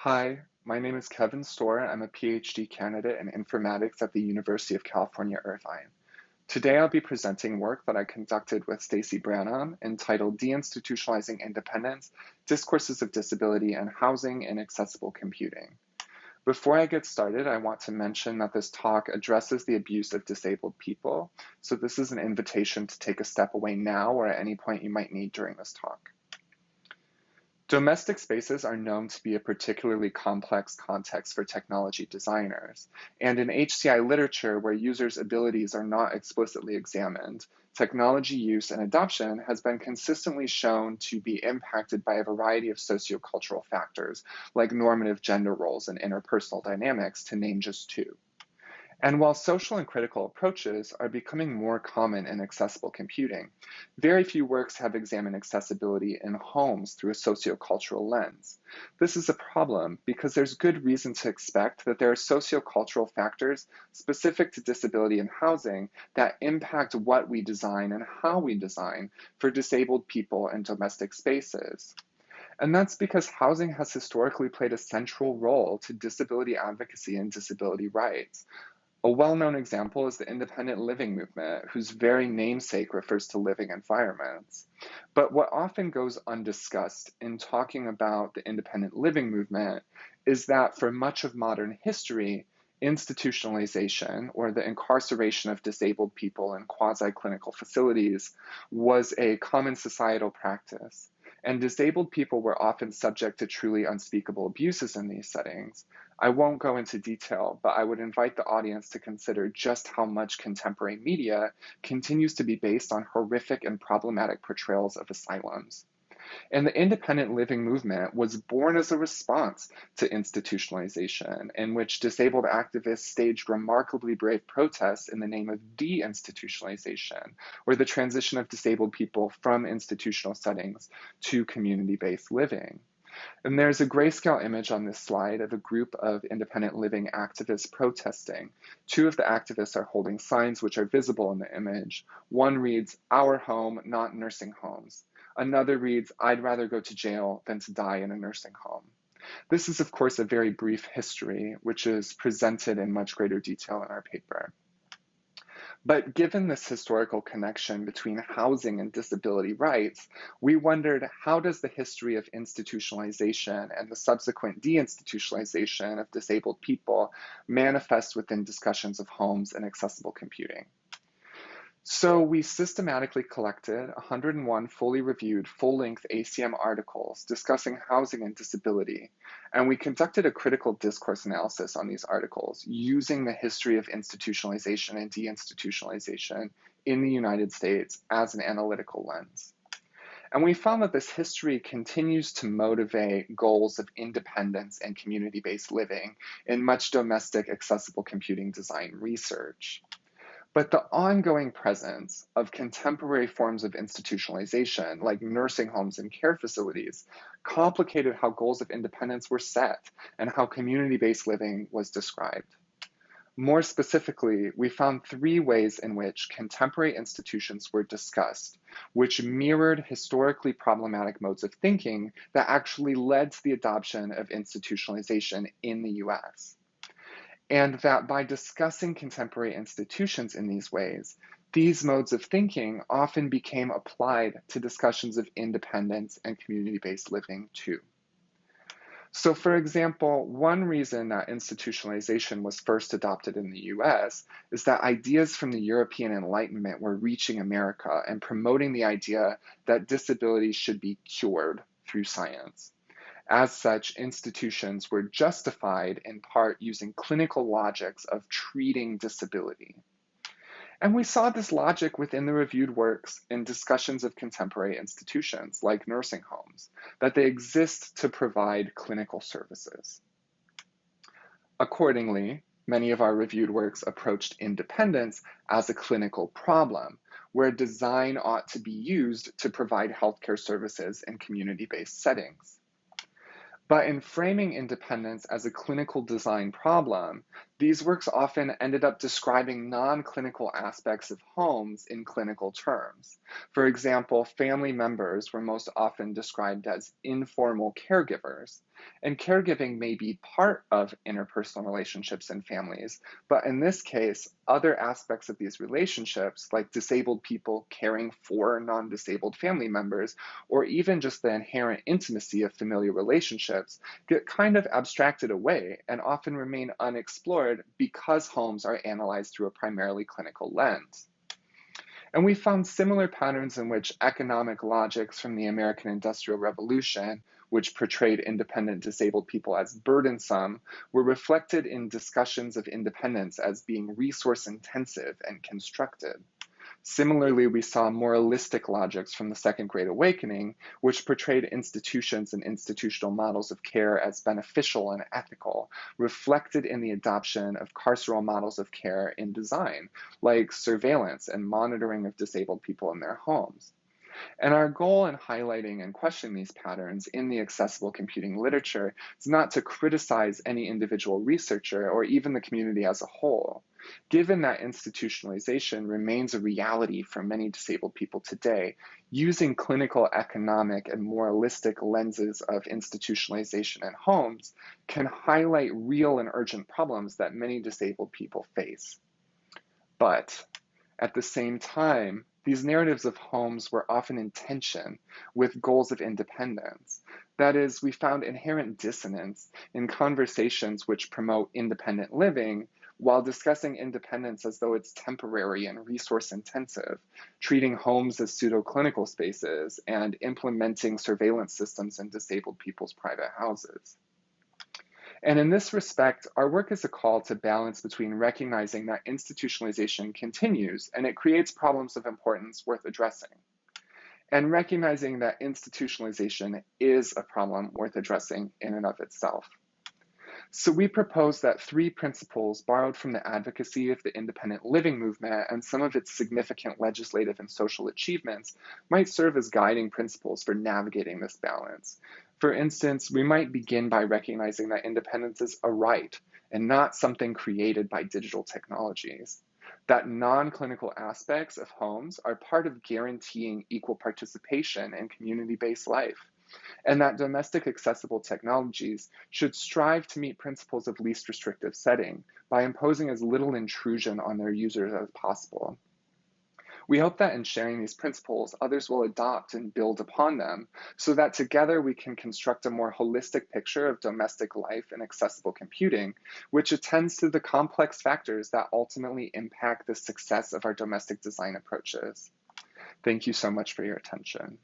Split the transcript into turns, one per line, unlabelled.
Hi, my name is Kevin Storr. I'm a PhD candidate in informatics at the University of California, Irvine. Today I'll be presenting work that I conducted with Stacy Branham entitled Deinstitutionalizing Independence, Discourses of Disability and Housing in Accessible Computing. Before I get started, I want to mention that this talk addresses the abuse of disabled people, so this is an invitation to take a step away now or at any point you might need during this talk. Domestic spaces are known to be a particularly complex context for technology designers, and in HCI literature where users' abilities are not explicitly examined, technology use and adoption has been consistently shown to be impacted by a variety of sociocultural factors, like normative gender roles and interpersonal dynamics, to name just two. And while social and critical approaches are becoming more common in accessible computing, very few works have examined accessibility in homes through a sociocultural lens. This is a problem because there's good reason to expect that there are sociocultural factors specific to disability and housing that impact what we design and how we design for disabled people in domestic spaces. And that's because housing has historically played a central role to disability advocacy and disability rights. A well-known example is the independent living movement, whose very namesake refers to living environments. But what often goes undiscussed in talking about the independent living movement is that for much of modern history, institutionalization, or the incarceration of disabled people in quasi-clinical facilities, was a common societal practice. And disabled people were often subject to truly unspeakable abuses in these settings. I won't go into detail, but I would invite the audience to consider just how much contemporary media continues to be based on horrific and problematic portrayals of asylums. And the independent living movement was born as a response to institutionalization, in which disabled activists staged remarkably brave protests in the name of deinstitutionalization, or the transition of disabled people from institutional settings to community-based living. And there's a grayscale image on this slide of a group of independent living activists protesting. Two of the activists are holding signs which are visible in the image. One reads, "Our home, not nursing homes." Another reads, "I'd rather go to jail than to die in a nursing home." This is, of course, a very brief history, which is presented in much greater detail in our paper. But given this historical connection between housing and disability rights, we wondered, how does the history of institutionalization and the subsequent deinstitutionalization of disabled people manifest within discussions of homes and accessible computing? So we systematically collected 101 fully reviewed, full-length ACM articles discussing housing and disability, and we conducted a critical discourse analysis on these articles using the history of institutionalization and deinstitutionalization in the United States as an analytical lens. And we found that this history continues to motivate goals of independence and community-based living in much domestic accessible computing design research. But the ongoing presence of contemporary forms of institutionalization, like nursing homes and care facilities, complicated how goals of independence were set and how community-based living was described. More specifically, we found three ways in which contemporary institutions were discussed, which mirrored historically problematic modes of thinking that actually led to the adoption of institutionalization in the US. And that by discussing contemporary institutions in these ways, these modes of thinking often became applied to discussions of independence and community-based living too. So for example, one reason that institutionalization was first adopted in the US is that ideas from the European Enlightenment were reaching America and promoting the idea that disability should be cured through science. As such, institutions were justified in part using clinical logics of treating disability. And we saw this logic within the reviewed works in discussions of contemporary institutions, like nursing homes, that they exist to provide clinical services. Accordingly, many of our reviewed works approached independence as a clinical problem, where design ought to be used to provide healthcare services in community-based settings. But in framing independence as a clinical design problem, these works often ended up describing non-clinical aspects of homes in clinical terms. For example, family members were most often described as informal caregivers, And caregiving may be part of interpersonal relationships in families, but in this case, other aspects of these relationships, like disabled people caring for non-disabled family members, or even just the inherent intimacy of familiar relationships, get kind of abstracted away and often remain unexplored because homes are analyzed through a primarily clinical lens. And we found similar patterns in which economic logics from the American Industrial Revolution, which portrayed independent disabled people as burdensome, were reflected in discussions of independence as being resource intensive and constructed. Similarly, we saw moralistic logics from the Second Great Awakening, which portrayed institutions and institutional models of care as beneficial and ethical, reflected in the adoption of carceral models of care in design, like surveillance and monitoring of disabled people in their homes. And our goal in highlighting and questioning these patterns in the accessible computing literature is not to criticize any individual researcher or even the community as a whole. Given that institutionalization remains a reality for many disabled people today, using clinical, economic, and moralistic lenses of institutionalization in homes can highlight real and urgent problems that many disabled people face. But at the same time, these narratives of homes were often in tension with goals of independence. That is, we found inherent dissonance in conversations which promote independent living while discussing independence as though it's temporary and resource intensive, treating homes as pseudo-clinical spaces, and implementing surveillance systems in disabled people's private houses. And in this respect, our work is a call to balance between recognizing that institutionalization continues and it creates problems of importance worth addressing, and recognizing that institutionalization is a problem worth addressing in and of itself. So we propose that 3 principles borrowed from the advocacy of the independent living movement and some of its significant legislative and social achievements might serve as guiding principles for navigating this balance. For instance, we might begin by recognizing that independence is a right and not something created by digital technologies. That non-clinical aspects of homes are part of guaranteeing equal participation in community-based life, and that domestic accessible technologies should strive to meet principles of least restrictive setting by imposing as little intrusion on their users as possible. We hope that in sharing these principles, others will adopt and build upon them so that together we can construct a more holistic picture of domestic life and accessible computing, which attends to the complex factors that ultimately impact the success of our domestic design approaches. Thank you so much for your attention.